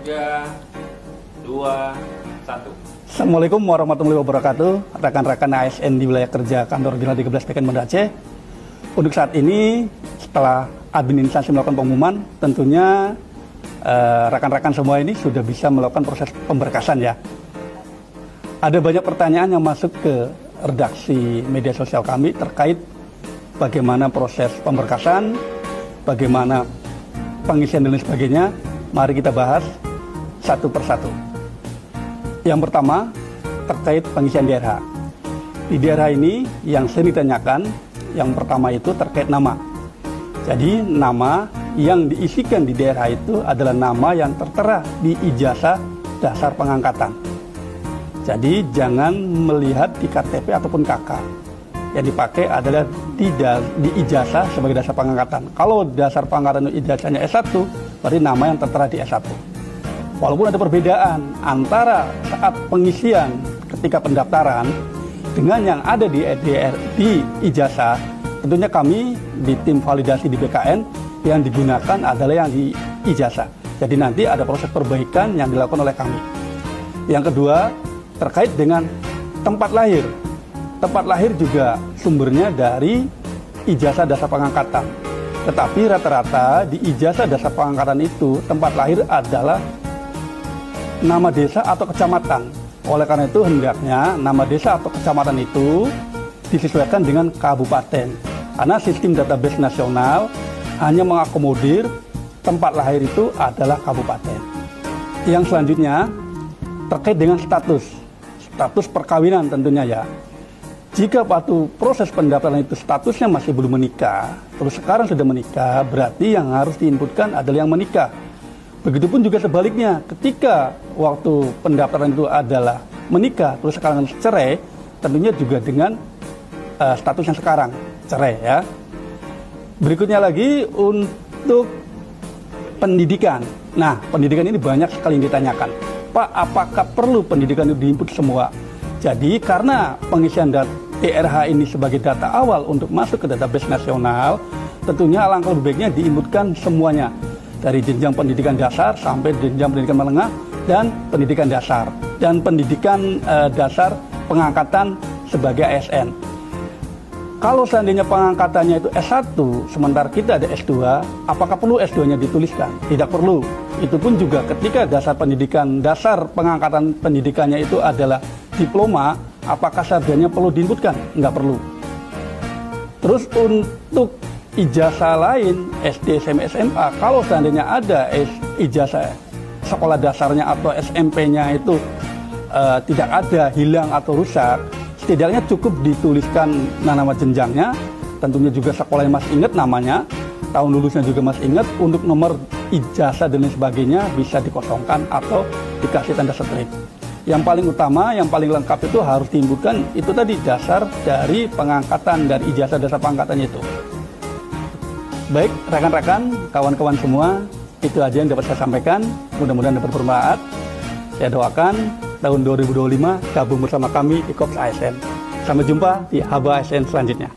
3, 2, 1. Assalamualaikum warahmatullahi wabarakatuh. Rekan-rekan ASN di wilayah kerja kantor Regional 13 PKN Banda Aceh. Untuk saat ini, setelah admin instansi melakukan pengumuman, tentunya rekan-rekan semua ini sudah bisa melakukan proses pemberkasan ya. Ada banyak pertanyaan yang masuk ke redaksi media sosial kami terkait bagaimana proses pemberkasan, bagaimana pengisian dan lain sebagainya. Mari kita bahas satu persatu. Yang pertama, terkait pengisian DRH. Di DRH ini yang sering ditanyakan, yang pertama itu terkait nama. Jadi nama yang diisikan di DRH itu adalah nama yang tertera di ijazah dasar pengangkatan. Jadi jangan melihat di KTP ataupun KK. Yang dipakai adalah di ijazah sebagai dasar pengangkatan. Kalau dasar pengangkatan ijazahnya S1, berarti nama yang tertera di S1. Walaupun ada perbedaan antara saat pengisian ketika pendaftaran dengan yang ada di ijazah, tentunya kami di tim validasi di BKN yang digunakan adalah yang di ijazah. Jadi nanti ada proses perbaikan yang dilakukan oleh kami. Yang kedua, terkait dengan tempat lahir. Tempat lahir juga sumbernya dari ijazah dasar pengangkatan. Tetapi rata-rata di ijazah dasar pengangkatan itu tempat lahir adalah nama desa atau kecamatan. Oleh karena itu hendaknya nama desa atau kecamatan itu disesuaikan dengan kabupaten. Karena sistem database nasional hanya mengakomodir tempat lahir itu adalah kabupaten. Yang selanjutnya terkait dengan status perkawinan tentunya ya. Jika waktu proses pendaftaran itu statusnya masih belum menikah, terus sekarang sudah menikah, berarti yang harus diinputkan adalah yang menikah. Begitupun juga sebaliknya, ketika waktu pendaftaran itu adalah menikah, terus sekarang cerai, tentunya juga dengan status yang sekarang, cerai ya. Berikutnya lagi untuk pendidikan. Nah, pendidikan ini banyak sekali yang ditanyakan. Pak, apakah perlu pendidikan itu diinput semua? Jadi karena pengisian DRH ini sebagai data awal untuk masuk ke database nasional, tentunya alangkah lebih baiknya diinputkan semuanya. Dari jenjang pendidikan dasar sampai jenjang pendidikan menengah dan pendidikan dasar. Dan pendidikan dasar pengangkatan sebagai ASN. Kalau seandainya pengangkatannya itu S1, sementara kita ada S2, apakah perlu S2-nya dituliskan? Tidak perlu. Itu pun juga ketika dasar pengangkatan pendidikannya itu adalah diploma, apakah sarjana perlu diinputkan? Enggak perlu. Terus untuk ijazah lain, SD, SMP, SMA, kalau seandainya ada ijazah sekolah dasarnya atau SMP-nya itu tidak ada, hilang atau rusak, setidaknya cukup dituliskan nama jenjangnya, tentunya juga sekolahnya masih ingat namanya, tahun lulusnya juga masih ingat, untuk nomor ijazah dan lain sebagainya bisa dikosongkan atau dikasih tanda strip. Yang paling utama, yang paling lengkap itu harus diinputkan itu tadi dasar dari pengangkatan, dari ijazah dasar pengangkatannya itu. Baik, rekan-rekan, kawan-kawan semua, itu aja yang dapat saya sampaikan. Mudah-mudahan dapat bermanfaat. Saya doakan tahun 2025 gabung bersama kami di Korps ASN. Sampai jumpa di Haba ASN selanjutnya.